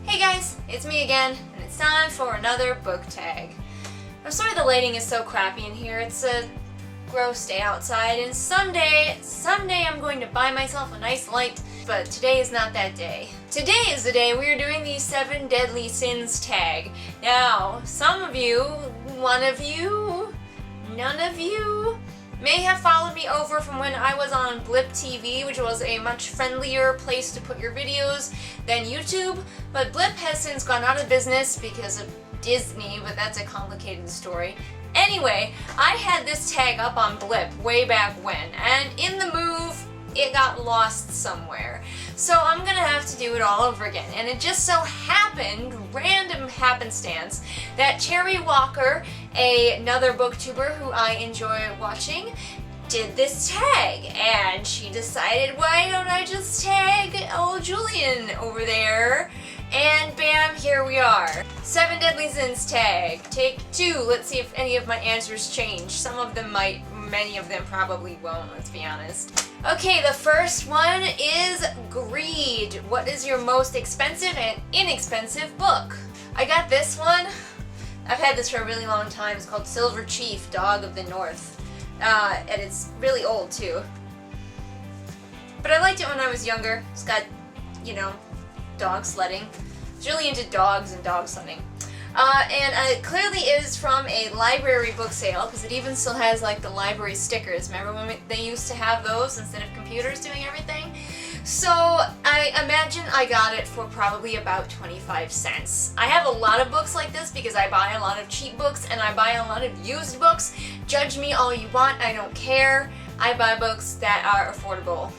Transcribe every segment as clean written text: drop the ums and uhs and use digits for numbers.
Hey guys, it's me again, and it's time for another book tag. I'm sorry the lighting is so crappy in here. It's a gross day outside, and someday I'm going to buy myself a nice light, but today is not that day. Today is the day we are doing the 7 Deadly Sins tag. Now, some of you, one of you, none of you, may have followed me over from when I was on Blip TV, which was a much friendlier place to put your videos than YouTube, but Blip has since gone out of business because of Disney, but that's a complicated story. Anyway, I had this tag up on Blip way back when, and in the move, it got lost somewhere. So I'm gonna have to do it all over again. And it just so happened, random happenstance, that Cherry Walker, another booktuber who I enjoy watching, did this tag. And she decided, why don't I just tag old Julian over there? And bam, here we are. 7 Deadly Sins tag. Take 2. Let's see if any of my answers change. Some of them might, many of them probably won't, let's be honest. Okay, the first one is Greed. What is your most expensive and inexpensive book? I got this one. I've had this for a really long time. It's called Silver Chief, Dog of the North. And it's really old too. But I liked it when I was younger. It's got, you know, dog sledding. I was really into dogs and dog sledding. And it clearly is from a library book sale, because it even still has like the library stickers. Remember when they used to have those instead of computers doing everything? So I imagine I got it for probably about 25 cents. I have a lot of books like this because I buy a lot of cheap books and I buy a lot of used books. Judge me all you want, I don't care. I buy books that are affordable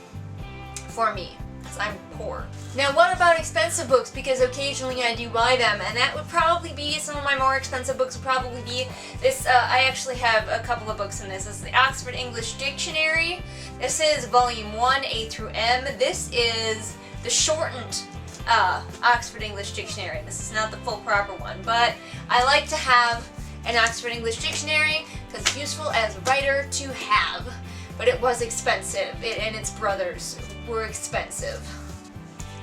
for me, because I'm poor. Now what about expensive books, because occasionally I do buy them, and that would probably be, some of my more expensive books would probably be this. I actually have a couple of books in this. This is the Oxford English Dictionary. This is volume 1, A through M. This is the shortened Oxford English Dictionary. This is not the full proper one, but I like to have an Oxford English Dictionary because it's useful as a writer to have. But it was expensive, and its brothers were expensive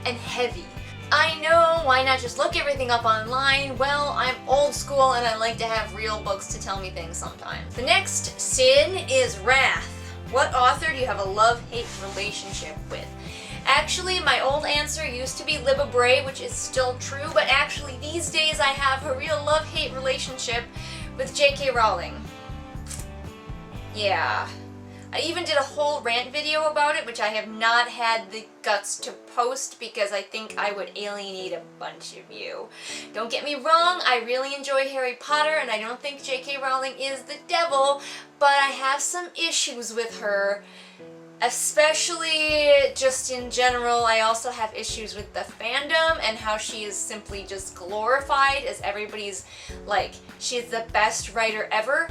and heavy. I know, why not just look everything up online? Well, I'm old school and I like to have real books to tell me things sometimes. The next sin is wrath. What author do you have a love-hate relationship with? Actually, my old answer used to be Libba Bray, which is still true, but actually these days I have a real love-hate relationship with J.K. Rowling. Yeah. I even did a whole rant video about it, which I have not had the guts to post because I think I would alienate a bunch of you. Don't get me wrong, I really enjoy Harry Potter and I don't think J.K. Rowling is the devil, but I have some issues with her, especially just in general. I also have issues with the fandom and how she is simply just glorified as everybody's like, she's the best writer ever.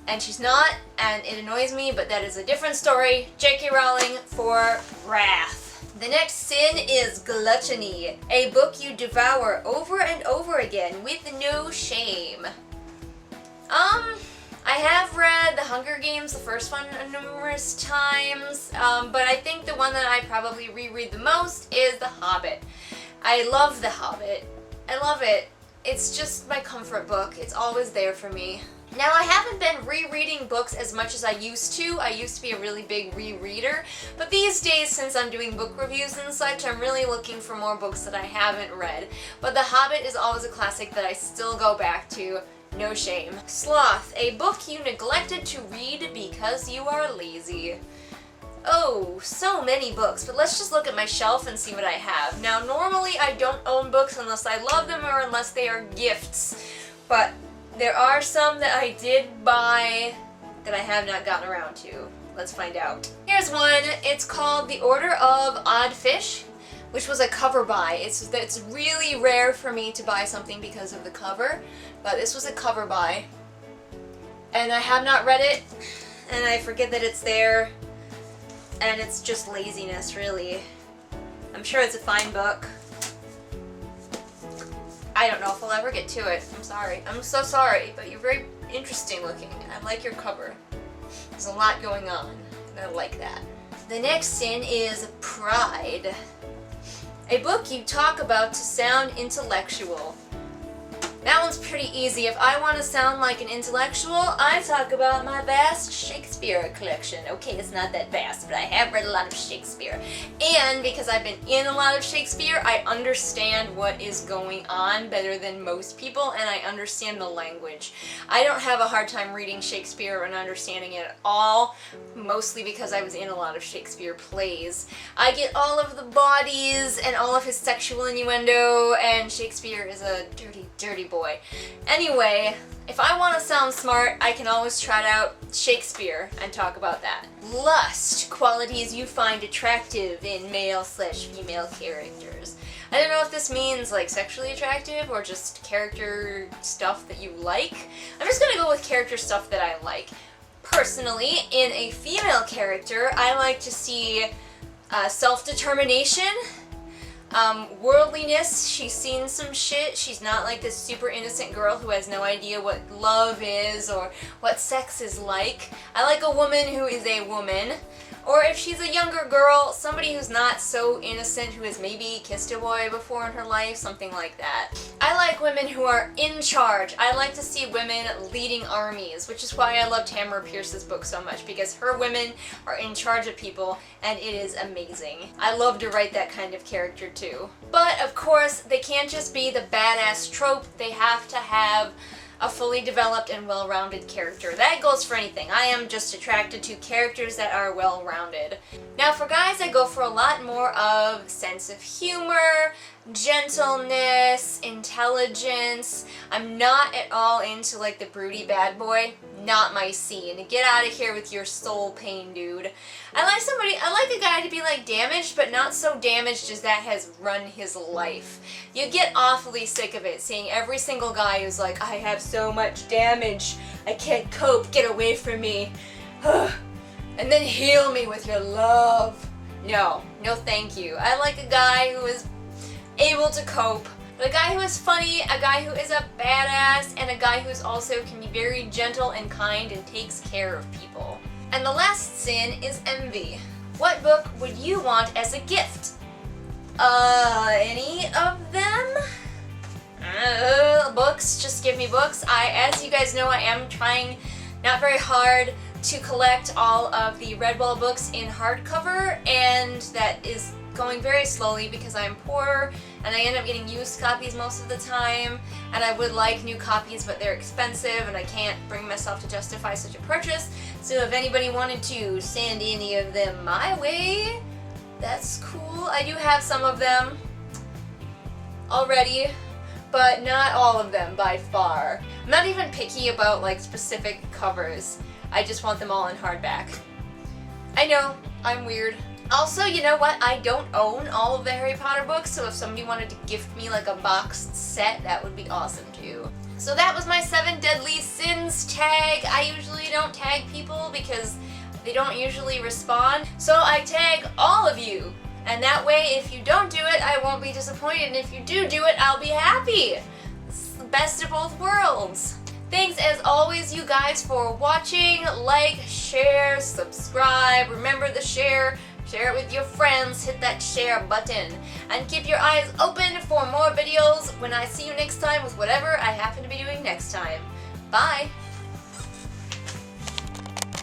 And she's not, and it annoys me, but that is a different story. J.K. Rowling for wrath. The next sin is gluttony. A book you devour over and over again with no shame. I have read The Hunger Games, the first one, numerous times, but I think the one that I probably reread the most is The Hobbit. I love The Hobbit. I love it. It's just my comfort book. It's always there for me. Now, I haven't been rereading books as much as I used to. I used to be a really big rereader, but these days, since I'm doing book reviews and such, I'm really looking for more books that I haven't read. But The Hobbit is always a classic that I still go back to, no shame. Sloth, a book you neglected to read because you are lazy. Oh, so many books, but let's just look at my shelf and see what I have. Now, normally I don't own books unless I love them or unless they are gifts, but there are some that I did buy that I have not gotten around to. Let's find out. Here's one. It's called The Order of Odd Fish, which was a cover buy. It's really rare for me to buy something because of the cover, but this was a cover buy. And I have not read it, and I forget that it's there, and it's just laziness, really. I'm sure it's a fine book. I don't know if I'll ever get to it. I'm sorry. I'm so sorry, but you're very interesting looking. I like your cover. There's a lot going on, and I like that. The next sin is pride. A book you talk about to sound intellectual. That one's pretty easy. If I want to sound like an intellectual, I talk about my vast Shakespeare collection. Okay, it's not that vast, but I have read a lot of Shakespeare. And because I've been in a lot of Shakespeare, I understand what is going on better than most people, and I understand the language. I don't have a hard time reading Shakespeare and understanding it at all, mostly because I was in a lot of Shakespeare plays. I get all of the bodies and all of his sexual innuendo, and Shakespeare is a dirty, dirty boy. Anyway, if I want to sound smart, I can always trot out Shakespeare and talk about that. Lust, qualities you find attractive in male/female characters. I don't know if this means like sexually attractive or just character stuff that you like. I'm just gonna go with character stuff that I like. Personally, in a female character, I like to see self-determination, worldliness. She's seen some shit. She's not like this super innocent girl who has no idea what love is or what sex is like. I like a woman who is a woman. Or if she's a younger girl, somebody who's not so innocent, who has maybe kissed a boy before in her life, something like that. I like women who are in charge. I like to see women leading armies, which is why I love Tamara Pierce's book so much, because her women are in charge of people, and it is amazing. I love to write that kind of character too. But of course, they can't just be the badass trope. They have to have a fully developed and well-rounded character. That goes for anything. I am just attracted to characters that are well-rounded. Now for guys, I go for a lot more of sense of humor, gentleness, intelligence. I'm not at all into like the broody bad boy. Not my scene. Get out of here with your soul pain, dude. I like a guy to be like damaged, but not so damaged as that has run his life. You get awfully sick of it, seeing every single guy who's like, I have so much damage, I can't cope, get away from me. And then heal me with your love. No thank you. I like a guy who is able to cope. A guy who is funny, a guy who is a badass, and a guy who is also can be very gentle and kind and takes care of people. And the last sin is envy. What book would you want as a gift? Any of them? Books, just give me books. As you guys know, I am trying not very hard to collect all of the Redwall books in hardcover, and that is going very slowly because I'm poor and I end up getting used copies most of the time, and I would like new copies, but they're expensive and I can't bring myself to justify such a purchase. So if anybody wanted to send any of them my way, that's cool. I do have some of them already, but not all of them by far. I'm not even picky about like specific covers. I just want them all in hardback. I know, I'm weird. Also, you know what? I don't own all of the Harry Potter books, so if somebody wanted to gift me like a boxed set, that would be awesome too. So that was my 7 deadly sins tag. I usually don't tag people because they don't usually respond, so I tag all of you. And that way, if you don't do it, I won't be disappointed, and if you do it, I'll be happy. It's the best of both worlds. Thanks as always, you guys, for watching. Like, share, subscribe. Remember the share. Share it with your friends, hit that share button, and keep your eyes open for more videos when I see you next time with whatever I happen to be doing next time. Bye!